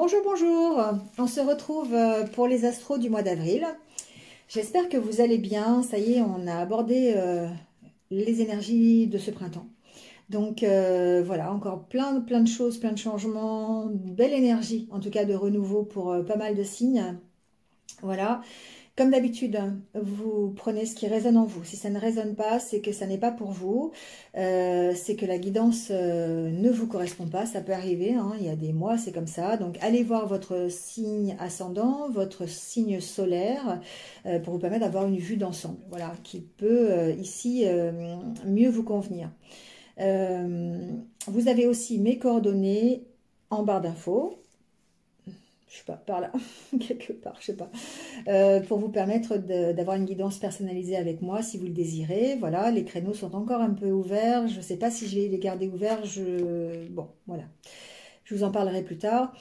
Bonjour, bonjour. On se retrouve pour les astros du mois d'avril. J'espère que vous allez bien. Ça y est, on a abordé les énergies de ce printemps. Donc voilà, encore plein de choses, plein de changements, une belle énergie, en tout cas de renouveau pour pas mal de signes. Voilà. Comme d'habitude, vous prenez ce qui résonne en vous. Si ça ne résonne pas, c'est que ça n'est pas pour vous. C'est que la guidance ne vous correspond pas. Ça peut arriver, hein, il y a des mois, c'est comme ça. Donc, allez voir votre signe ascendant, votre signe solaire, pour vous permettre d'avoir une vue d'ensemble. Voilà, qui peut ici mieux vous convenir. Vous avez aussi mes coordonnées en barre d'infos. Je sais pas, par là, quelque part, je sais pas, pour vous permettre d'avoir une guidance personnalisée avec moi si vous le désirez. Voilà, les créneaux sont encore un peu ouverts. Je ne sais pas si je vais les garder ouverts. Bon, voilà, je vous en parlerai plus tard.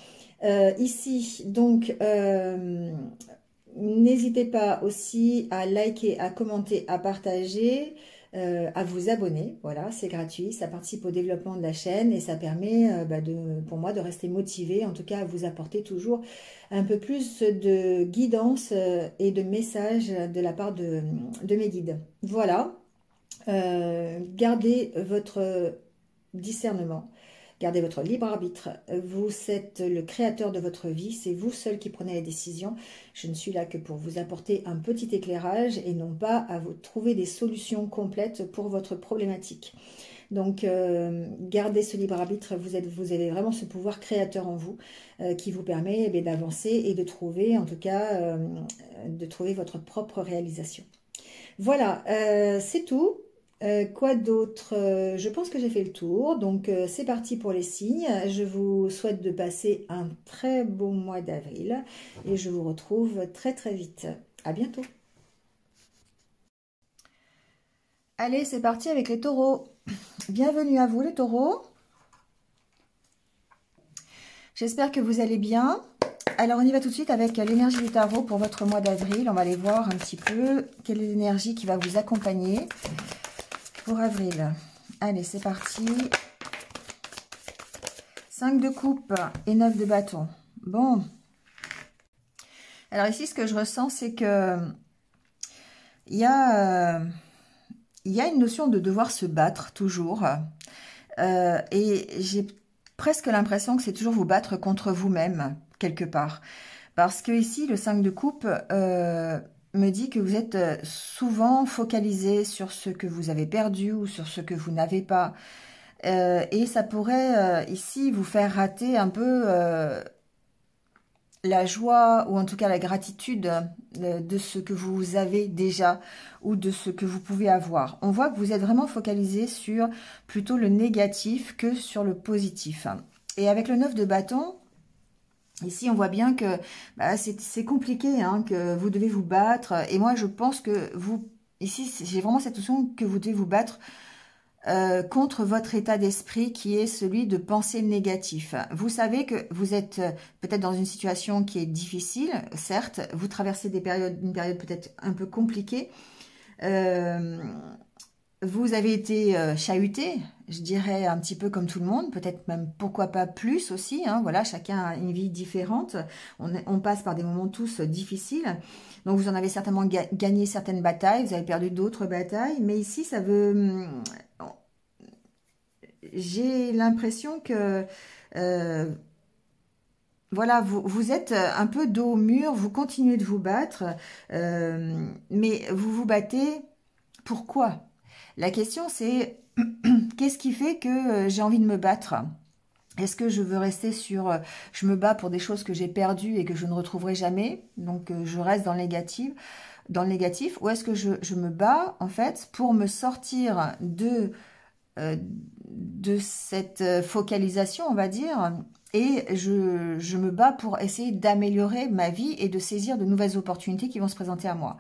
Ici, donc, n'hésitez pas aussi à liker, à commenter, à partager. À vous abonner, voilà, c'est gratuit, ça participe au développement de la chaîne et ça permet pour moi de rester motivée, en tout cas à vous apporter toujours un peu plus de guidance et de messages de la part de mes guides. Voilà, gardez votre discernement. Gardez votre libre arbitre. Vous êtes le créateur de votre vie. C'est vous seul qui prenez les décisions. Je ne suis là que pour vous apporter un petit éclairage et non pas à vous trouver des solutions complètes pour votre problématique. Donc, gardez ce libre arbitre. Vous avez vraiment ce pouvoir créateur en vous qui vous permet d'avancer et de trouver, en tout cas, de trouver votre propre réalisation. Voilà, c'est tout. Quoi d'autre? Je pense que j'ai fait le tour, donc c'est parti pour les signes. Je vous souhaite de passer un très beau mois d'avril et je vous retrouve très très vite. À bientôt. Allez, c'est parti avec les taureaux. Bienvenue à vous les taureaux. J'espère que vous allez bien. Alors on y va tout de suite avec l'énergie du tarot pour votre mois d'avril. On va aller voir un petit peu quelle est l'énergie qui va vous accompagner pour avril. Allez, c'est parti. 5 de coupe et 9 de bâton. Bon. Alors ici, ce que je ressens, c'est que il y a une notion de devoir se battre toujours. Et j'ai presque l'impression que c'est toujours vous battre contre vous-même, quelque part. Parce que ici, le 5 de coupe me dit que vous êtes souvent focalisé sur ce que vous avez perdu ou sur ce que vous n'avez pas. Et ça pourrait ici vous faire rater un peu la joie ou en tout cas la gratitude de ce que vous avez déjà ou de ce que vous pouvez avoir. On voit que vous êtes vraiment focalisé sur plutôt le négatif que sur le positif. Et avec le 9 de bâton, ici, on voit bien que c'est compliqué, hein, que vous devez vous battre. Et moi, je pense que vous, ici, j'ai vraiment cette notion que vous devez vous battre contre votre état d'esprit qui est celui de penser le négatif. Vous savez que vous êtes peut-être dans une situation qui est difficile, certes. Vous traversez une période peut-être un peu compliquée. Vous avez été chahuté, je dirais un petit peu comme tout le monde, peut-être même pourquoi pas plus aussi, hein, voilà, chacun a une vie différente, on passe par des moments tous difficiles, donc vous en avez certainement gagné certaines batailles, vous avez perdu d'autres batailles, mais ici ça veut... j'ai l'impression que... voilà, vous êtes un peu dos au mur, vous continuez de vous battre, mais vous vous battez, pourquoi ? La question, c'est qu'est-ce qui fait que j'ai envie de me battre? Est-ce que je veux rester sur... je me bats pour des choses que j'ai perdues et que je ne retrouverai jamais, donc je reste dans le négatif, ou est-ce que je me bats, en fait, pour me sortir de cette focalisation, on va dire, et je me bats pour essayer d'améliorer ma vie et de saisir de nouvelles opportunités qui vont se présenter à moi.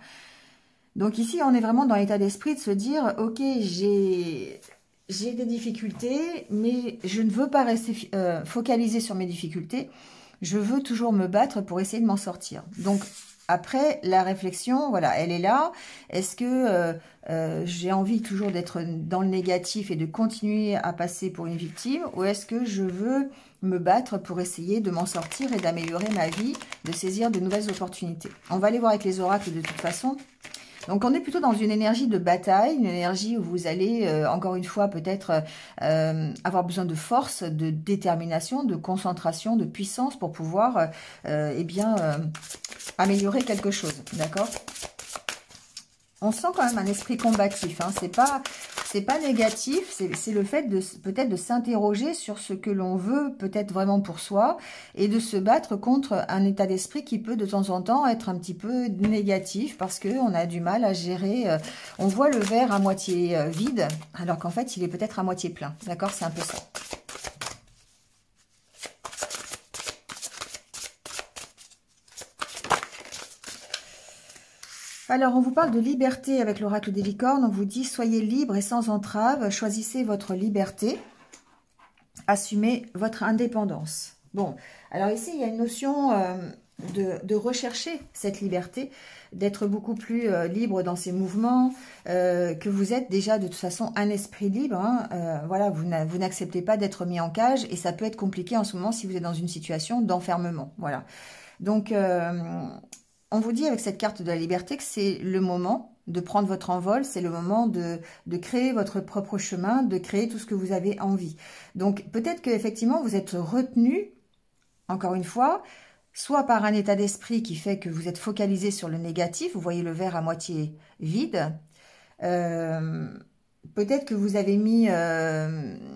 Donc ici, on est vraiment dans l'état d'esprit de se dire, ok, j'ai des difficultés, mais je ne veux pas rester focalisé sur mes difficultés. Je veux toujours me battre pour essayer de m'en sortir. Donc, Après, la réflexion, voilà, elle est là. Est-ce que j'ai envie toujours d'être dans le négatif et de continuer à passer pour une victime, ou est-ce que je veux me battre pour essayer de m'en sortir et d'améliorer ma vie, de saisir de nouvelles opportunités? On va aller voir avec les oracles de toute façon. Donc, on est plutôt dans une énergie de bataille, une énergie où vous allez, encore une fois, peut-être avoir besoin de force, de détermination, de concentration, de puissance pour pouvoir, eh bien, améliorer quelque chose, d'accord? On sent quand même un esprit combatif, hein. C'est pas négatif, c'est le fait de peut-être de s'interroger sur ce que l'on veut peut-être vraiment pour soi et de se battre contre un état d'esprit qui peut de temps en temps être un petit peu négatif parce qu'on a du mal à gérer, on voit le verre à moitié vide alors qu'en fait il est peut-être à moitié plein, d'accord? C'est un peu ça. Alors, on vous parle de liberté avec l'oracle des licornes. On vous dit, soyez libre et sans entrave, choisissez votre liberté, assumez votre indépendance. Bon, alors ici, il y a une notion de rechercher cette liberté, d'être beaucoup plus libre dans ses mouvements, que vous êtes déjà de toute façon un esprit libre. Hein, voilà, vous n'acceptez pas d'être mis en cage et ça peut être compliqué en ce moment si vous êtes dans une situation d'enfermement. Voilà, donc... on vous dit avec cette carte de la liberté que c'est le moment de prendre votre envol, c'est le moment de créer votre propre chemin, de créer tout ce que vous avez envie. Donc peut-être qu'effectivement vous êtes retenu, encore une fois, soit par un état d'esprit qui fait que vous êtes focalisé sur le négatif, vous voyez le verre à moitié vide, peut-être que vous avez mis,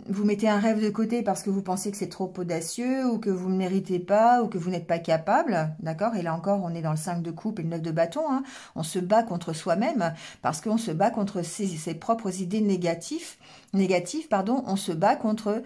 vous mettez un rêve de côté parce que vous pensez que c'est trop audacieux ou que vous ne méritez pas ou que vous n'êtes pas capable, d'accord? Et là encore, on est dans le 5 de coupe et le 9 de bâton. Hein. On se bat contre soi-même parce qu'on se bat contre ses propres idées négatives, pardon. On se bat contre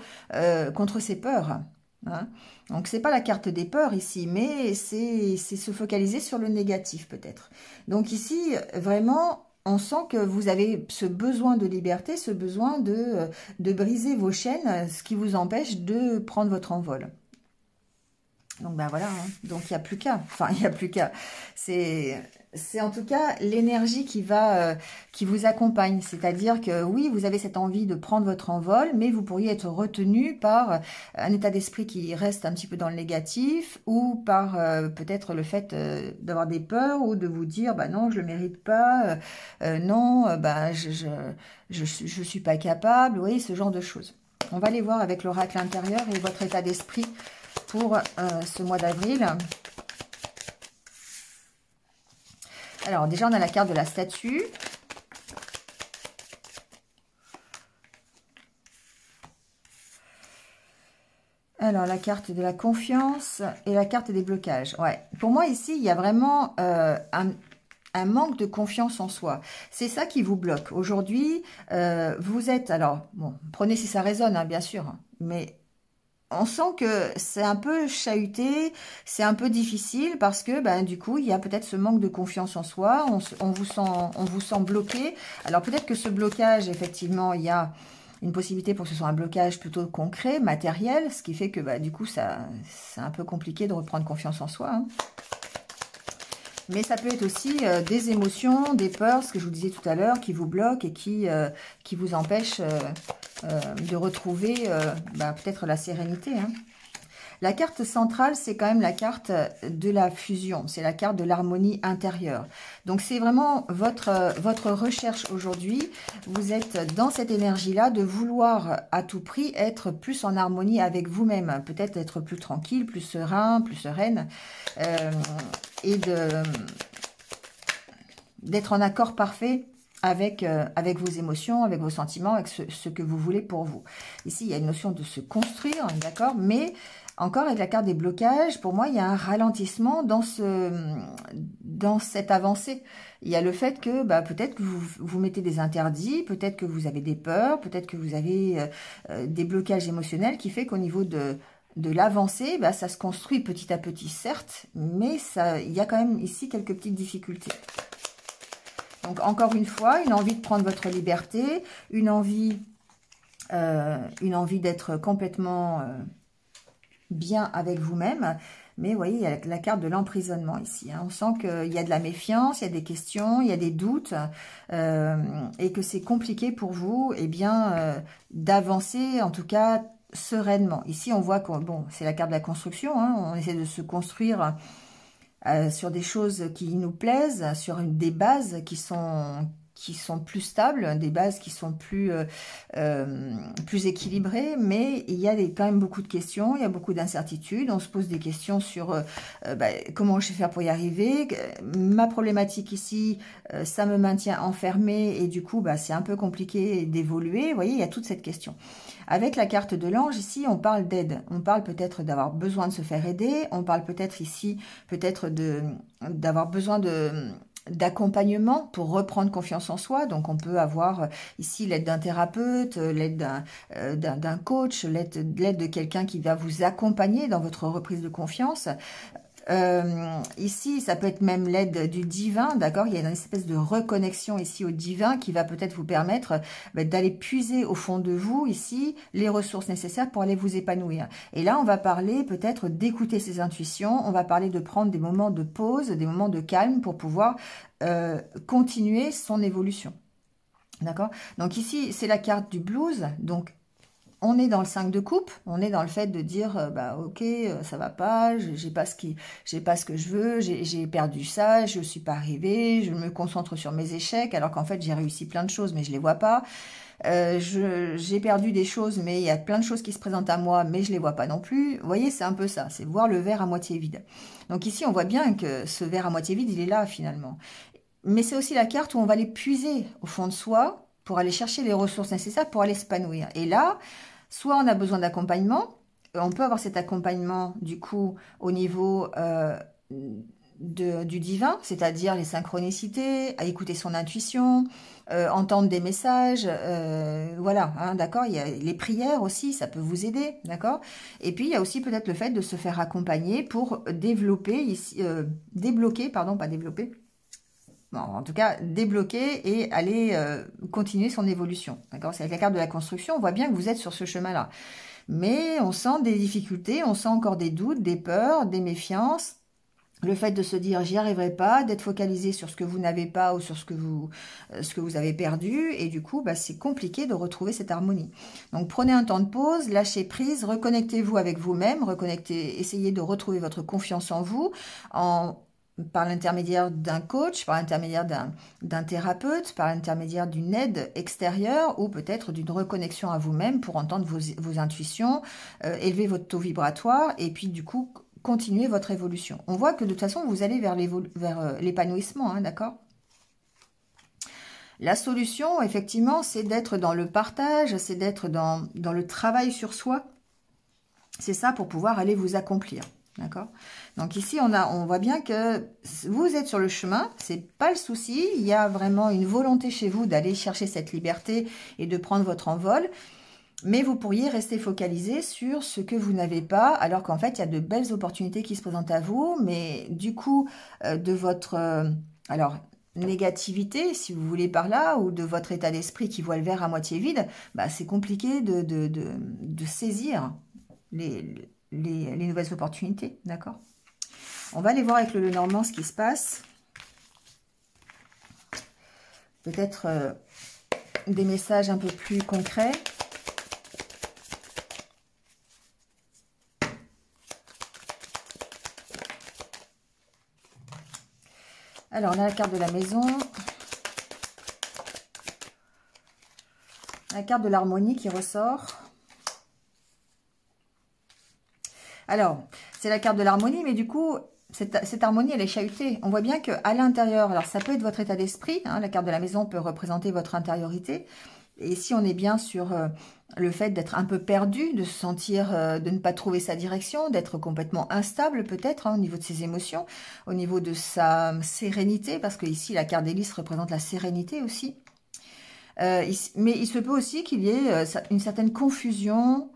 ses peurs. Hein. Donc, c'est pas la carte des peurs ici, mais c'est se focaliser sur le négatif peut-être. Donc ici, vraiment... on sent que vous avez ce besoin de liberté, ce besoin de briser vos chaînes, ce qui vous empêche de prendre votre envol. Donc, ben voilà, hein. Donc il n'y a plus qu'à. Enfin, il n'y a plus qu'à. C'est en tout cas l'énergie qui vous accompagne. C'est-à-dire que oui, vous avez cette envie de prendre votre envol, mais vous pourriez être retenu par un état d'esprit qui reste un petit peu dans le négatif ou par peut-être le fait d'avoir des peurs ou de vous dire bah non, je le mérite pas, non, bah je suis pas capable, vous voyez, ce genre de choses. On va aller voir avec l'oracle intérieur et votre état d'esprit pour ce mois d'avril. Alors, déjà, on a la carte de la statue. Alors, la carte de la confiance et la carte des blocages. Ouais. Pour moi, ici, il y a vraiment un manque de confiance en soi. C'est ça qui vous bloque. Aujourd'hui, vous êtes... Alors, bon, prenez si ça résonne, hein, bien sûr. Mais... on sent que c'est un peu chahuté, c'est un peu difficile parce que ben, du coup, il y a peut-être ce manque de confiance en soi, on vous sent bloqué. Alors peut-être que ce blocage, effectivement, il y a une possibilité pour que ce soit un blocage plutôt concret, matériel, ce qui fait que ben, du coup, c'est un peu compliqué de reprendre confiance en soi. Hein. Mais ça peut être aussi des émotions, des peurs, ce que je vous disais tout à l'heure, qui vous bloquent et qui vous empêchent de retrouver peut-être la sérénité. Hein. La carte centrale, c'est quand même la carte de la fusion, c'est la carte de l'harmonie intérieure. Donc, c'est vraiment votre recherche aujourd'hui. Vous êtes dans cette énergie-là de vouloir à tout prix être plus en harmonie avec vous-même. Peut-être être plus tranquille, plus serein, plus sereine. Et d'être en accord parfait avec vos émotions, avec vos sentiments, avec ce que vous voulez pour vous. Ici, il y a une notion de se construire, d'accord? Mais encore avec la carte des blocages, pour moi, il y a un ralentissement dans cette avancée. Il y a le fait que peut-être que vous mettez des interdits, peut-être que vous avez des peurs, peut-être que vous avez des blocages émotionnels qui fait qu'au niveau de l'avancée, ça se construit petit à petit, certes, mais il y a quand même ici quelques petites difficultés. Donc, encore une fois, une envie de prendre votre liberté, une envie d'être complètement bien avec vous-même, Mais vous voyez, il y a la carte de l'emprisonnement ici. Hein. On sent qu'il y a de la méfiance, il y a des questions, il y a des doutes, et que c'est compliqué pour vous, eh bien, d'avancer, en tout cas, sereinement. Ici, on voit que, bon, c'est la carte de la construction, hein, on essaie de se construire sur des choses qui nous plaisent, sur des bases qui sont plus stables, des bases qui sont plus équilibrées, mais il y a quand même beaucoup de questions, il y a beaucoup d'incertitudes, on se pose des questions sur comment je vais faire pour y arriver, ma problématique ici, ça me maintient enfermé et du coup c'est un peu compliqué d'évoluer, vous voyez, il y a toute cette question. Avec la carte de l'ange, ici, on parle d'aide. On parle peut-être d'avoir besoin de se faire aider. On parle peut-être ici, d'avoir besoin d'accompagnement pour reprendre confiance en soi. Donc, on peut avoir ici l'aide d'un thérapeute, l'aide d'un coach, l'aide de quelqu'un qui va vous accompagner dans votre reprise de confiance. Ici, ça peut être même l'aide du divin, d'accord? Il y a une espèce de reconnexion ici au divin qui va peut-être vous permettre d'aller puiser au fond de vous, ici, les ressources nécessaires pour aller vous épanouir. Et là, on va parler peut-être d'écouter ses intuitions, on va parler de prendre des moments de pause, des moments de calme pour pouvoir continuer son évolution. D'accord? Donc ici, c'est la carte du blues, donc on est dans le 5 de coupe, on est dans le fait de dire ok, ça va pas, j'ai pas ce que je veux, j'ai perdu ça, je suis pas arrivée, je me concentre sur mes échecs alors qu'en fait j'ai réussi plein de choses mais je les vois pas. J'ai perdu des choses mais il y a plein de choses qui se présentent à moi mais je les vois pas non plus. Vous voyez, c'est un peu ça, c'est voir le verre à moitié vide. Donc ici on voit bien que ce verre à moitié vide, il est là finalement. Mais c'est aussi la carte où on va aller puiser au fond de soi pour aller chercher les ressources nécessaires pour aller s'épanouir. Et là, soit on a besoin d'accompagnement, on peut avoir cet accompagnement du coup au niveau du divin, c'est-à-dire les synchronicités, à écouter son intuition, entendre des messages, voilà, hein, d'accord. Il y a les prières aussi, ça peut vous aider, d'accord. Et puis il y a aussi peut-être le fait de se faire accompagner pour développer ici, débloquer, pardon, pas développer. Bon, en tout cas, débloquer et aller continuer son évolution. D'accord? C'est avec la carte de la construction, on voit bien que vous êtes sur ce chemin-là. Mais on sent des difficultés, on sent encore des doutes, des peurs, des méfiances. Le fait de se dire j'y arriverai pas, d'être focalisé sur ce que vous n'avez pas ou sur ce que vous avez perdu. Et du coup, c'est compliqué de retrouver cette harmonie. Donc prenez un temps de pause, lâchez prise, reconnectez-vous avec vous-même, essayez de retrouver votre confiance en vous, par l'intermédiaire d'un coach, par l'intermédiaire d'un thérapeute, par l'intermédiaire d'une aide extérieure ou peut-être d'une reconnexion à vous-même pour entendre vos intuitions, élever votre taux vibratoire et puis du coup continuer votre évolution. On voit que de toute façon vous allez vers l'épanouissement, hein, d'accord ? La solution, effectivement, c'est d'être dans le partage, c'est d'être dans le travail sur soi. C'est ça pour pouvoir aller vous accomplir. D'accord? Donc ici, on voit bien que vous êtes sur le chemin, c'est pas le souci. Il y a vraiment une volonté chez vous d'aller chercher cette liberté et de prendre votre envol. Mais vous pourriez rester focalisé sur ce que vous n'avez pas, alors qu'en fait, il y a de belles opportunités qui se présentent à vous. Mais du coup, de votre négativité, si vous voulez par là, ou de votre état d'esprit qui voit le verre à moitié vide, c'est compliqué de saisir les nouvelles opportunités, d'accord? On va aller voir avec le Lenormand ce qui se passe. Peut-être des messages un peu plus concrets. Alors, on a la carte de la maison. La carte de l'harmonie qui ressort. Alors, c'est la carte de l'harmonie, mais du coup, cette harmonie, elle est chahutée. On voit bien qu'à l'intérieur, alors ça peut être votre état d'esprit, hein, la carte de la maison peut représenter votre intériorité. Et ici, on est bien sur le fait d'être un peu perdu, de se sentir, de ne pas trouver sa direction, d'être complètement instable peut-être au niveau de ses émotions, au niveau de sa sérénité, parce que ici, la carte d'hélice représente la sérénité aussi. Mais il se peut aussi qu'il y ait une certaine confusion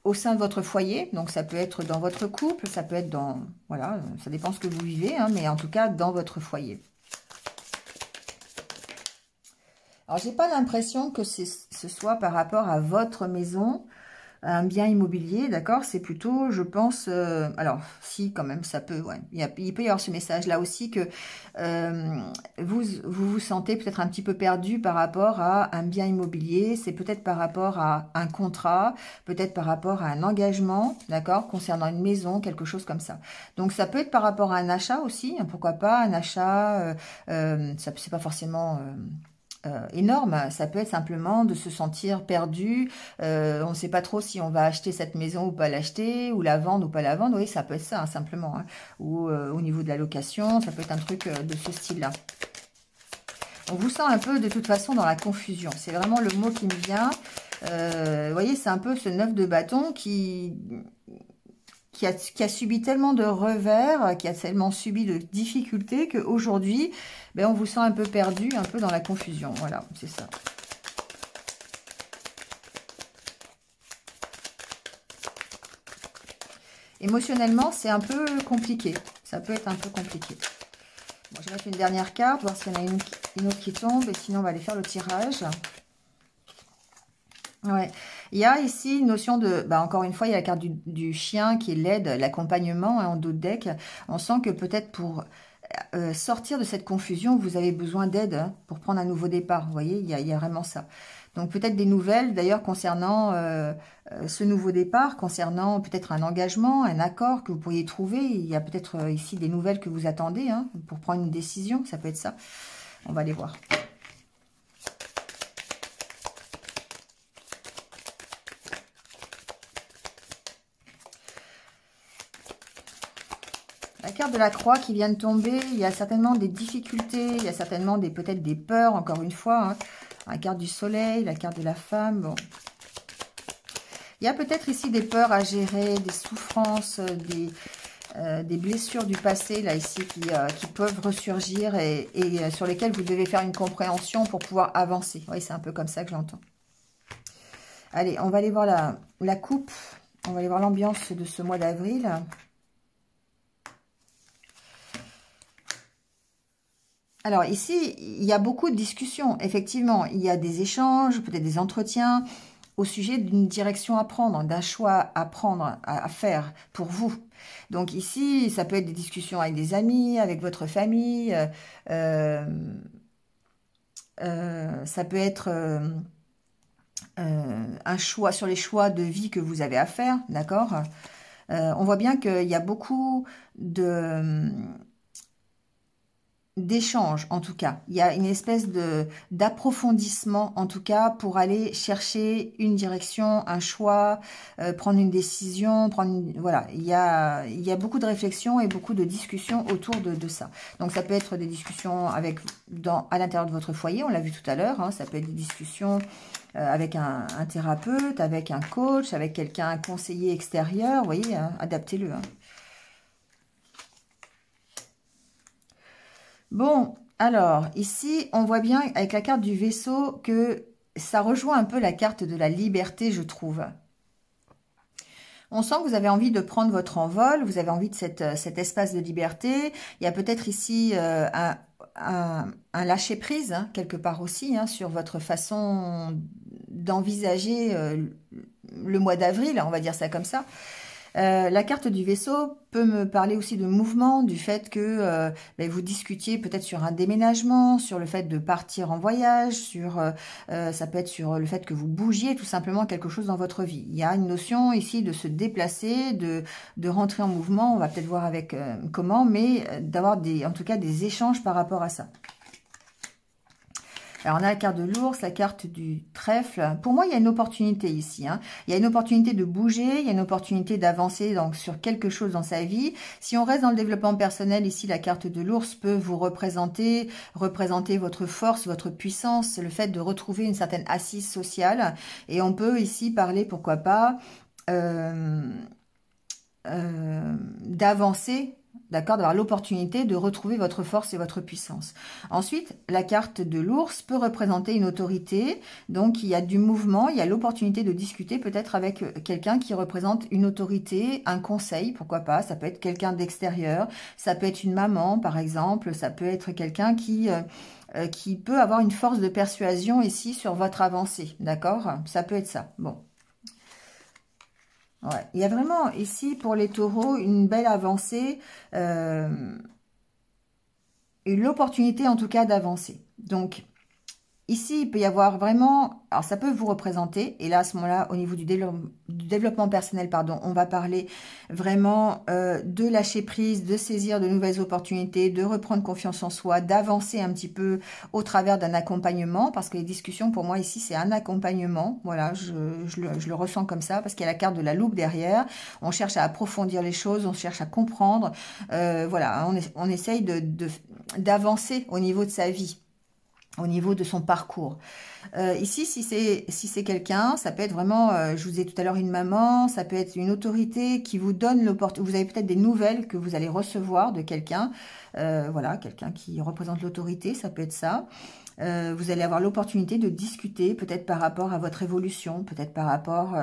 au sein de votre foyer, donc ça peut être dans votre couple, ça peut être dans, voilà, ça dépend ce que vous vivez, hein, mais en tout cas dans votre foyer. Alors j'ai pas l'impression que ce soit par rapport à votre maison, un bien immobilier, d'accord? C'est plutôt, je pense, alors si quand même ça peut, ouais, il peut y avoir ce message là aussi que vous sentez peut-être un petit peu perdu par rapport à un bien immobilier, c'est peut-être par rapport à un contrat, peut-être par rapport à un engagement, d'accord? Concernant une maison, quelque chose comme ça. Donc ça peut être par rapport à un achat aussi, hein, pourquoi pas, un achat, ça c'est pas forcément... énorme, ça peut être simplement de se sentir perdu, on ne sait pas trop si on va acheter cette maison ou pas l'acheter, ou la vendre ou pas la vendre, oui ça peut être ça hein, simplement, hein. Ou au niveau de la location, ça peut être un truc de ce style-là. On vous sent un peu de toute façon dans la confusion, c'est vraiment le mot qui me vient, vous voyez c'est un peu ce 9 de bâton qui a subi tellement de revers, qui a tellement subi de difficultés qu'aujourd'hui, ben, on vous sent un peu perdu, un peu dans la confusion. Voilà, c'est ça. Émotionnellement, c'est un peu compliqué. Ça peut être un peu compliqué. Bon, je vais mettre une dernière carte, voir s'il y en a une autre qui tombe, et sinon on va aller faire le tirage. Ouais, il y a ici une notion de, bah encore une fois, il y a la carte du chien qui est l'aide, l'accompagnement hein, en dos de deck. On sent que peut-être pour sortir de cette confusion, vous avez besoin d'aide hein, pour prendre un nouveau départ. Vous voyez, il y a vraiment ça. Donc peut-être des nouvelles d'ailleurs concernant ce nouveau départ, concernant peut-être un engagement, un accord que vous pourriez trouver. Il y a peut-être ici des nouvelles que vous attendez hein, pour prendre une décision, ça peut être ça. On va aller voir. La carte de la croix qui vient de tomber, il y a certainement des difficultés, il y a certainement peut-être des peurs, encore une fois. Hein. La carte du soleil, la carte de la femme, bon. Il y a peut-être ici des peurs à gérer, des souffrances, des blessures du passé, là, ici, qui peuvent ressurgir et sur lesquelles vous devez faire une compréhension pour pouvoir avancer. Oui, c'est un peu comme ça que je l'entends. Allez, on va aller voir la coupe, on va aller voir l'ambiance de ce mois d'avril. Alors ici, il y a beaucoup de discussions. Effectivement, il y a des échanges, peut-être des entretiens au sujet d'une direction à prendre, d'un choix à prendre, à faire pour vous. Donc ici, ça peut être des discussions avec des amis, avec votre famille. Ça peut être un choix sur les choix de vie que vous avez à faire, d'accord? On voit bien qu'il y a beaucoup d'échange en tout cas, il y a une espèce d'approfondissement en tout cas pour aller chercher une direction, un choix, prendre une décision, voilà, il y a beaucoup de réflexions et beaucoup de discussions autour de ça. Donc ça peut être des discussions à l'intérieur de votre foyer, on l'a vu tout à l'heure, hein, ça peut être des discussions avec un thérapeute, avec un coach, avec quelqu'un, un conseiller extérieur, vous voyez, hein, adaptez-le. Hein. Bon, alors, ici, on voit bien avec la carte du vaisseau que ça rejoint un peu la carte de la liberté, je trouve. On sent que vous avez envie de prendre votre envol, vous avez envie de cet espace de liberté. Il y a peut-être ici un lâcher-prise, hein, quelque part aussi, hein, sur votre façon d'envisager le mois d'avril, on va dire ça comme ça. La carte du vaisseau peut me parler aussi de mouvement, du fait que vous discutiez peut-être sur un déménagement, sur le fait de partir en voyage, ça peut être sur le fait que vous bougiez tout simplement quelque chose dans votre vie. Il y a une notion ici de se déplacer, de rentrer en mouvement, on va peut-être voir avec comment, mais d'avoir en tout cas des échanges par rapport à ça. Alors, on a la carte de l'ours, la carte du trèfle. Pour moi, il y a une opportunité ici. Hein. Il y a une opportunité de bouger, il y a une opportunité d'avancer donc sur quelque chose dans sa vie. Si on reste dans le développement personnel, ici, la carte de l'ours peut vous représenter votre force, votre puissance, le fait de retrouver une certaine assise sociale. Et on peut ici parler, pourquoi pas, d'avancer, d'accord, d'avoir l'opportunité de retrouver votre force et votre puissance. Ensuite, la carte de l'ours peut représenter une autorité, donc il y a du mouvement, il y a l'opportunité de discuter peut-être avec quelqu'un qui représente une autorité, un conseil, pourquoi pas, ça peut être quelqu'un d'extérieur, ça peut être une maman par exemple, ça peut être quelqu'un qui peut avoir une force de persuasion ici sur votre avancée, d'accord, ça peut être ça, bon. Ouais. Il y a vraiment ici pour les taureaux une belle avancée, l'opportunité en tout cas d'avancer. Donc ici, il peut y avoir vraiment, alors ça peut vous représenter, et là à ce moment-là, au niveau du développement personnel, pardon, on va parler vraiment de lâcher prise, de saisir de nouvelles opportunités, de reprendre confiance en soi, d'avancer un petit peu au travers d'un accompagnement, parce que les discussions pour moi ici c'est un accompagnement, voilà, je le ressens comme ça, parce qu'il y a la carte de la loupe derrière, on cherche à approfondir les choses, on cherche à comprendre, voilà, on essaye d'avancer au niveau de sa vie, au niveau de son parcours. Ici, si c'est quelqu'un, ça peut être vraiment, je vous disais tout à l'heure, une maman, ça peut être une autorité qui vous donne l'opportunité, vous avez peut-être des nouvelles que vous allez recevoir de quelqu'un, voilà, quelqu'un qui représente l'autorité, ça peut être ça. Vous allez avoir l'opportunité de discuter peut-être par rapport à votre évolution, peut-être par rapport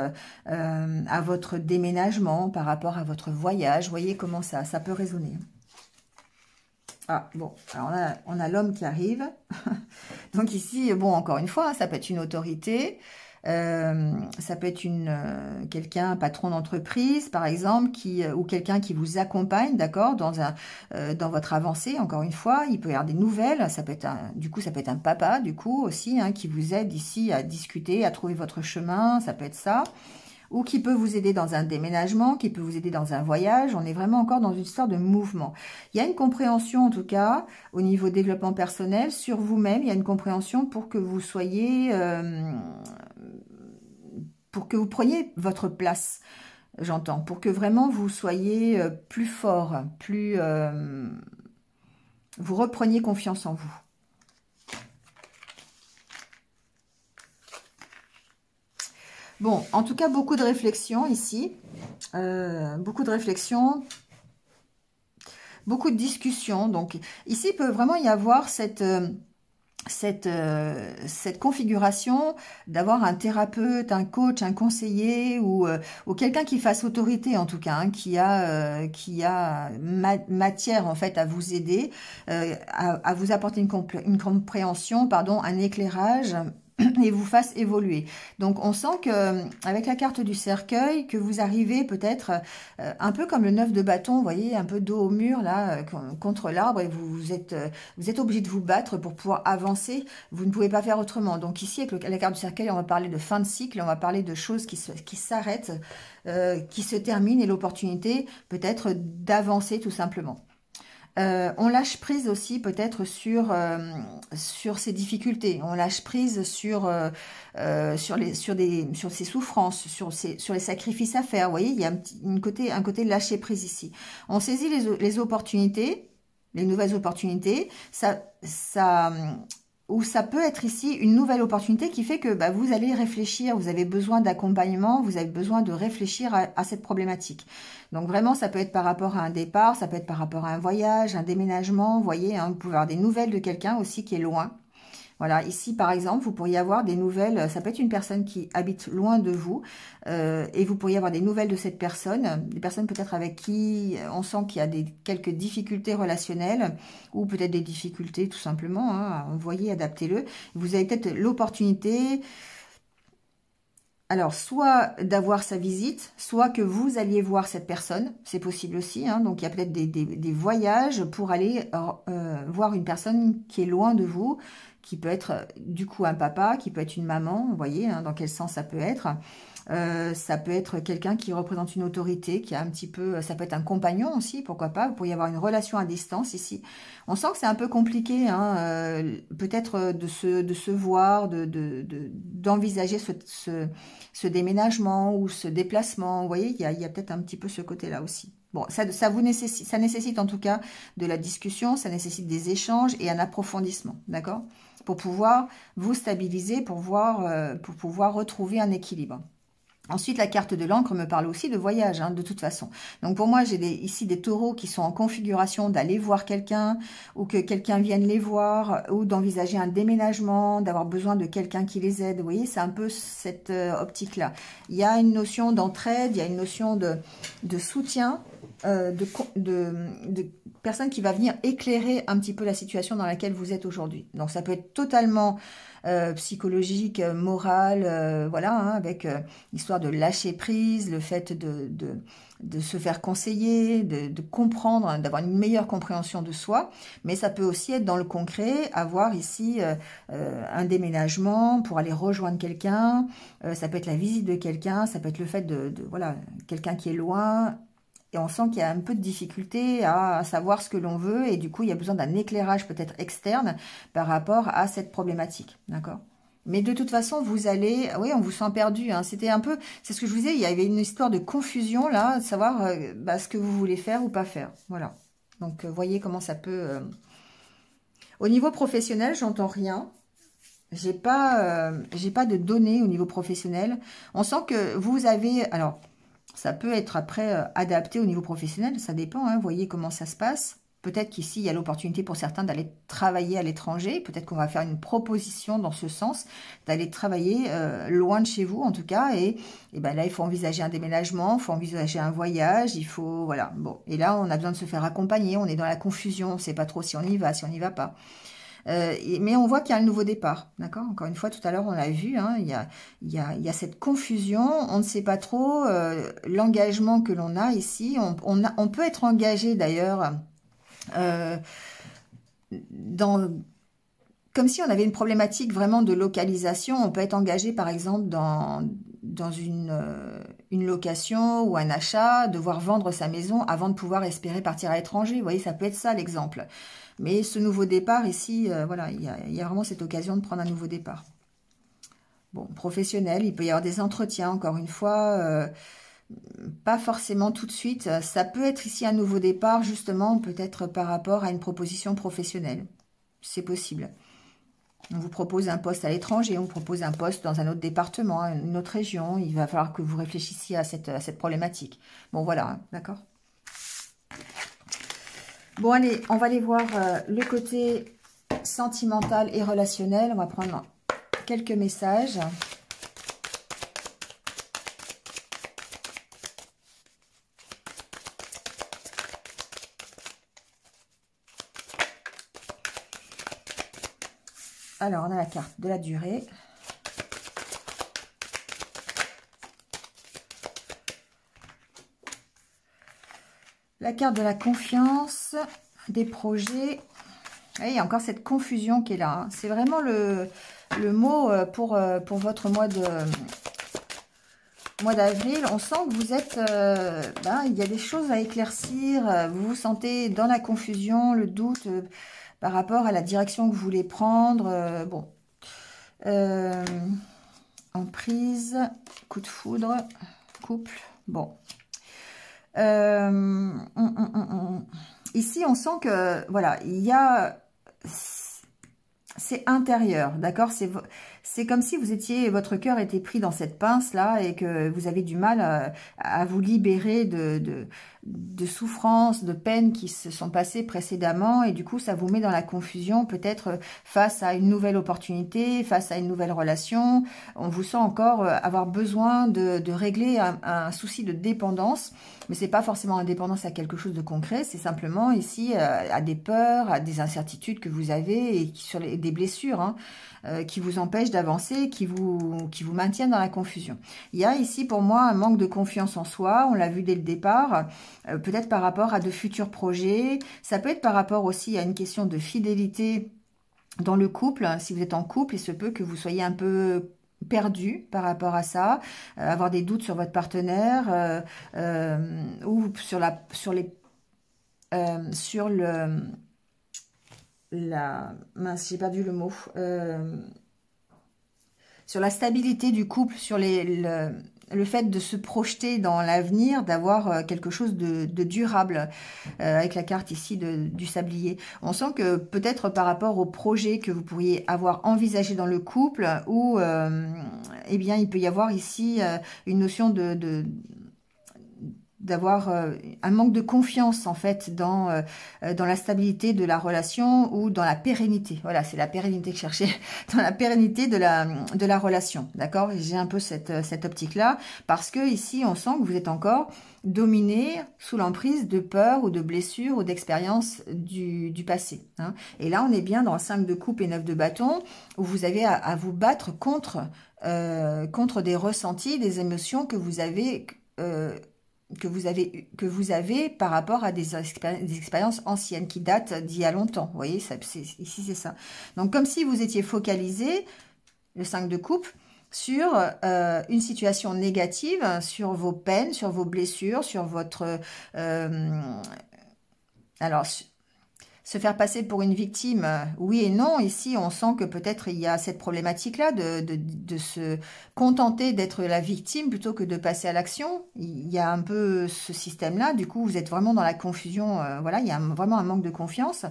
à votre déménagement, par rapport à votre voyage. Vous voyez comment ça peut résonner. Ah, bon, alors on a l'homme qui arrive. Donc ici, bon, encore une fois, ça peut être une autorité, ça peut être quelqu'un, un patron d'entreprise, par exemple, ou quelqu'un qui vous accompagne, d'accord, dans votre avancée, encore une fois. Il peut y avoir des nouvelles, ça peut être ça peut être un papa, du coup, aussi, hein, qui vous aide ici à discuter, à trouver votre chemin, ça peut être ça. Ou qui peut vous aider dans un déménagement, qui peut vous aider dans un voyage. On est vraiment encore dans une histoire de mouvement. Il y a une compréhension, en tout cas, au niveau développement personnel, sur vous-même. Il y a une compréhension pour que vous soyez... pour que vous preniez votre place, j'entends. Pour que vraiment vous soyez plus fort, plus... vous repreniez confiance en vous. Bon, en tout cas, beaucoup de réflexions ici. Beaucoup de réflexions. Beaucoup de discussions. Donc, ici, il peut vraiment y avoir cette configuration d'avoir un thérapeute, un coach, un conseiller ou quelqu'un qui fasse autorité, en tout cas, hein, qui a matière, en fait, à vous aider, à vous apporter une compréhension, pardon, un éclairage, et vous fasse évoluer. Donc on sent que avec la carte du cercueil, que vous arrivez peut-être un peu comme le 9 de bâton, vous voyez, un peu dos au mur là, contre l'arbre, et vous êtes obligé de vous battre pour pouvoir avancer. Vous ne pouvez pas faire autrement. Donc ici, avec la carte du cercueil, on va parler de fin de cycle, on va parler de choses qui s'arrêtent, qui se terminent, et l'opportunité peut-être d'avancer tout simplement. On lâche prise aussi peut-être sur ces difficultés. On lâche prise sur ces souffrances, sur les sacrifices à faire. Vous voyez, il y a un côté lâcher prise ici. On saisit les opportunités, les nouvelles opportunités. Ou ça peut être ici une nouvelle opportunité qui fait que vous allez réfléchir, vous avez besoin d'accompagnement, vous avez besoin de réfléchir à cette problématique. Donc vraiment, ça peut être par rapport à un départ, ça peut être par rapport à un voyage, un déménagement, vous voyez, hein, vous pouvez avoir des nouvelles de quelqu'un aussi qui est loin. Voilà, ici par exemple, vous pourriez avoir des nouvelles, ça peut être une personne qui habite loin de vous, et vous pourriez avoir des nouvelles de cette personne, des personnes peut-être avec qui on sent qu'il y a quelques difficultés relationnelles, ou peut-être des difficultés tout simplement, hein, voyez, adaptez-le. Vous avez peut-être l'opportunité... Alors, soit d'avoir sa visite, soit que vous alliez voir cette personne, c'est possible aussi. Hein, donc, il y a peut-être des voyages pour aller voir une personne qui est loin de vous, qui peut être du coup un papa, qui peut être une maman, vous voyez, hein, dans quel sens ça peut être. Ça peut être quelqu'un qui représente une autorité, qui a un petit peu... Ça peut être un compagnon aussi, pourquoi pas. Vous pourriez avoir une relation à distance ici. On sent que c'est un peu compliqué, hein, peut-être de se voir, d'envisager ce déménagement ou ce déplacement. Vous voyez, il y a peut-être un petit peu ce côté-là aussi. Bon, ça nécessite en tout cas de la discussion, ça nécessite des échanges et un approfondissement, d'accord? Pour pouvoir vous stabiliser, pour pouvoir retrouver un équilibre. Ensuite, la carte de l'encre me parle aussi de voyage, hein, de toute façon. Donc, pour moi, j'ai ici des taureaux qui sont en configuration d'aller voir quelqu'un ou que quelqu'un vienne les voir ou d'envisager un déménagement, d'avoir besoin de quelqu'un qui les aide. Vous voyez, c'est un peu cette optique-là. Il y a une notion d'entraide, il y a une notion de soutien de personne qui va venir éclairer un petit peu la situation dans laquelle vous êtes aujourd'hui. Donc ça peut être totalement psychologique, moral, voilà, hein, avec l'histoire de lâcher prise, le fait de se faire conseiller, de comprendre, hein, d'avoir une meilleure compréhension de soi, mais ça peut aussi être dans le concret, avoir ici un déménagement pour aller rejoindre quelqu'un, ça peut être la visite de quelqu'un, ça peut être le fait voilà, quelqu'un qui est loin, et on sent qu'il y a un peu de difficulté à savoir ce que l'on veut, et du coup, il y a besoin d'un éclairage peut-être externe par rapport à cette problématique, d'accord? Mais de toute façon, vous allez... Oui, on vous sent perdu, hein. C'était un peu... C'est ce que je vous disais, il y avait une histoire de confusion, là, de savoir ce que vous voulez faire ou pas faire. Voilà. Donc, voyez comment ça peut... Au niveau professionnel, j'entends rien. J'ai pas de données au niveau professionnel. On sent que vous avez... Alors... Ça peut être après adapté au niveau professionnel, ça dépend, hein, voyez comment ça se passe. Peut-être qu'ici, il y a l'opportunité pour certains d'aller travailler à l'étranger. Peut-être qu'on va faire une proposition dans ce sens, d'aller travailler loin de chez vous, en tout cas. Et ben là, il faut envisager un déménagement, il faut envisager un voyage, il faut... Voilà, bon. Et là, on a besoin de se faire accompagner, on est dans la confusion, on ne sait pas trop si on y va, si on n'y va pas. Mais on voit qu'il y a un nouveau départ, d'accord? Encore une fois, tout à l'heure, on l'a vu, hein, il y a cette confusion, on ne sait pas trop l'engagement que l'on a ici. On peut être engagé d'ailleurs comme si on avait une problématique vraiment de localisation. On peut être engagé, par exemple, dans une location ou un achat, devoir vendre sa maison avant de pouvoir espérer partir à l'étranger. Vous voyez, ça peut être ça l'exemple. Mais ce nouveau départ ici, voilà, il y a vraiment cette occasion de prendre un nouveau départ. Bon, professionnel, il peut y avoir des entretiens, encore une fois, pas forcément tout de suite. Ça peut être ici un nouveau départ, justement, peut-être par rapport à une proposition professionnelle. C'est possible. On vous propose un poste à l'étranger, on vous propose un poste dans un autre département, une autre région. Il va falloir que vous réfléchissiez à cette problématique. Bon, voilà, hein, d'accord ? Bon, allez, on va aller voir le côté sentimental et relationnel. On va prendre quelques messages. Alors, on a la carte de la durée. La carte de la confiance, des projets. Et il y a encore cette confusion qui est là, hein. C'est vraiment le mot pour votre mois d'avril. On sent que vous êtes... il y a des choses à éclaircir. Vous vous sentez dans la confusion, le doute par rapport à la direction que vous voulez prendre. Bon. Emprise, coup de foudre, couple. Bon. Ici, on sent que, voilà, il y a... C'est intérieur, d'accord? C'est comme si vous étiez, votre cœur était pris dans cette pince-là et que vous avez du mal à vous libérer de souffrances, de peines qui se sont passées précédemment, et du coup, ça vous met dans la confusion, peut-être face à une nouvelle opportunité, face à une nouvelle relation. On vous sent encore avoir besoin de régler un souci de dépendance, mais c'est pas forcément une dépendance à quelque chose de concret, c'est simplement ici à des peurs, à des incertitudes que vous avez et sur des blessures, hein, qui vous empêchent d'avancer, qui vous maintiennent dans la confusion. Il y a ici pour moi un manque de confiance en soi, on l'a vu dès le départ, peut-être par rapport à de futurs projets, ça peut être par rapport aussi à une question de fidélité dans le couple. Si vous êtes en couple, il se peut que vous soyez un peu perdu par rapport à ça, avoir des doutes sur votre partenaire ou mince, j'ai perdu le mot, sur la stabilité du couple, sur le fait de se projeter dans l'avenir, d'avoir quelque chose de durable, avec la carte ici du sablier. On sent que peut-être par rapport au projet que vous pourriez avoir envisagé dans le couple, ou eh bien il peut y avoir ici une notion de d'avoir un manque de confiance en fait dans la stabilité de la relation ou dans la pérennité. Voilà, c'est la pérennité que je cherchais, dans la pérennité de la relation, d'accord? J'ai un peu cette optique-là, parce que ici, on sent que vous êtes encore dominé sous l'emprise de peur ou de blessures ou d'expériences du passé. Hein. Et là, on est bien dans 5 de coupe et 9 de bâton, où vous avez à vous battre contre des ressentis, des émotions que vous avez par rapport à des expériences anciennes qui datent d'il y a longtemps. Vous voyez, ici c'est ça. Donc comme si vous étiez focalisé, le 5 de coupe, sur une situation négative, sur vos peines, sur vos blessures, sur votre... alors, se faire passer pour une victime, oui et non. Ici, on sent que peut-être il y a cette problématique-là de se contenter d'être la victime plutôt que de passer à l'action. Il y a un peu ce système-là. Du coup, vous êtes vraiment dans la confusion. Voilà, il y a vraiment un manque de confiance.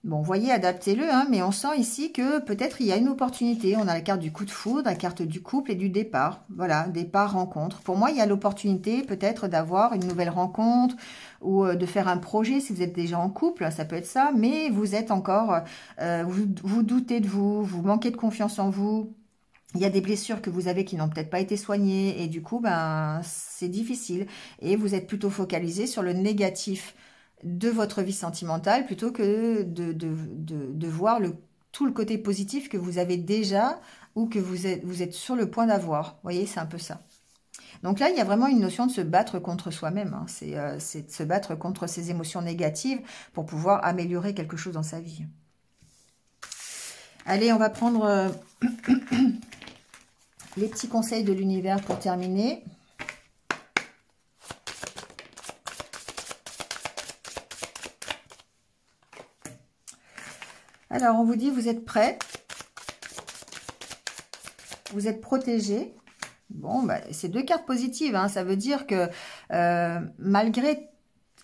Bon, vous voyez, adaptez-le, hein, mais on sent ici que peut-être il y a une opportunité. On a la carte du coup de foudre, la carte du couple et du départ. Voilà, départ, rencontre. Pour moi, il y a l'opportunité peut-être d'avoir une nouvelle rencontre ou de faire un projet si vous êtes déjà en couple, ça peut être ça, mais vous êtes encore, vous doutez de vous, vous manquez de confiance en vous. Il y a des blessures que vous avez qui n'ont peut-être pas été soignées et du coup, ben, c'est difficile. Et vous êtes plutôt focalisé sur le négatif de votre vie sentimentale plutôt que de voir tout le côté positif que vous avez déjà ou que vous êtes sur le point d'avoir. Vous voyez, c'est un peu ça. Donc là, il y a vraiment une notion de se battre contre soi-même. Hein. C'est de se battre contre ses émotions négatives pour pouvoir améliorer quelque chose dans sa vie. Allez, on va prendre les petits conseils de l'univers pour terminer. Alors, on vous dit, vous êtes prêts, vous êtes protégés. Bon, bah, c'est 2 cartes positives, hein. Ça veut dire que malgré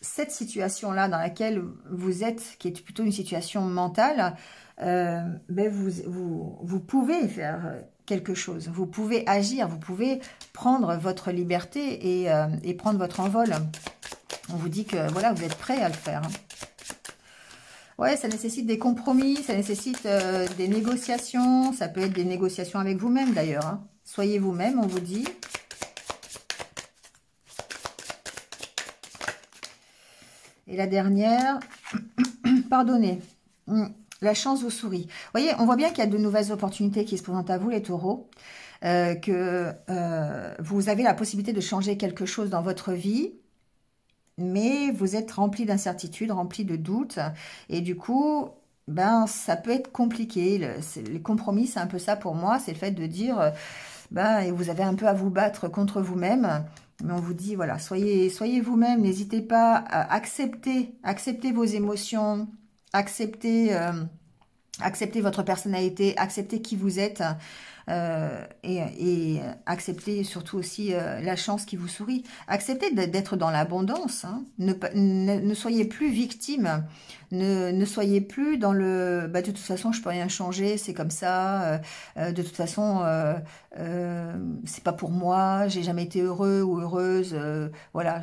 cette situation-là dans laquelle vous êtes, qui est plutôt une situation mentale, ben vous pouvez faire quelque chose. Vous pouvez agir, vous pouvez prendre votre liberté et prendre votre envol. On vous dit que voilà, vous êtes prêts à le faire. Hein. Ouais, ça nécessite des compromis, ça nécessite des négociations. Ça peut être des négociations avec vous-même d'ailleurs. Hein. Soyez vous-même, on vous dit. Et la dernière, pardonnez. La chance vous sourit. Vous voyez, on voit bien qu'il y a de nouvelles opportunités qui se présentent à vous, les taureaux. Que vous avez la possibilité de changer quelque chose dans votre vie. Mais vous êtes rempli d'incertitudes, rempli de doutes. Et du coup, ben, ça peut être compliqué. Les compromis, c'est un peu ça pour moi. C'est le fait de dire, ben, vous avez un peu à vous battre contre vous-même. Mais on vous dit, voilà, soyez vous-même. N'hésitez pas à accepter vos émotions. Acceptez votre personnalité. Acceptez qui vous êtes. Et acceptez surtout aussi la chance qui vous sourit. Acceptez d'être dans l'abondance. Hein. Ne soyez plus victime. Ne soyez plus dans le... Bah, de toute façon, je peux rien changer, c'est comme ça. De toute façon, c'est pas pour moi. J'ai jamais été heureux ou heureuse. Voilà,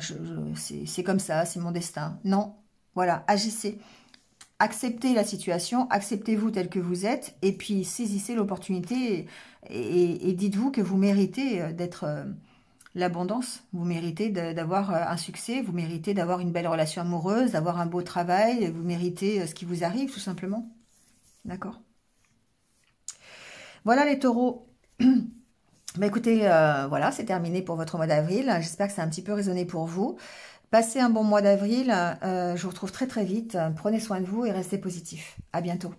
c'est comme ça, c'est mon destin. Non, voilà, agissez. Acceptez la situation, acceptez-vous tel que vous êtes, et puis saisissez l'opportunité et dites-vous que vous méritez d'être l'abondance, vous méritez d'avoir un succès, vous méritez d'avoir une belle relation amoureuse, d'avoir un beau travail, vous méritez ce qui vous arrive tout simplement. D'accord? Voilà les taureaux. Bah écoutez, voilà, c'est terminé pour votre mois d'avril. J'espère que ça a un petit peu résonné pour vous. Passez un bon mois d'avril. Je vous retrouve très très vite. Prenez soin de vous et restez positifs. À bientôt.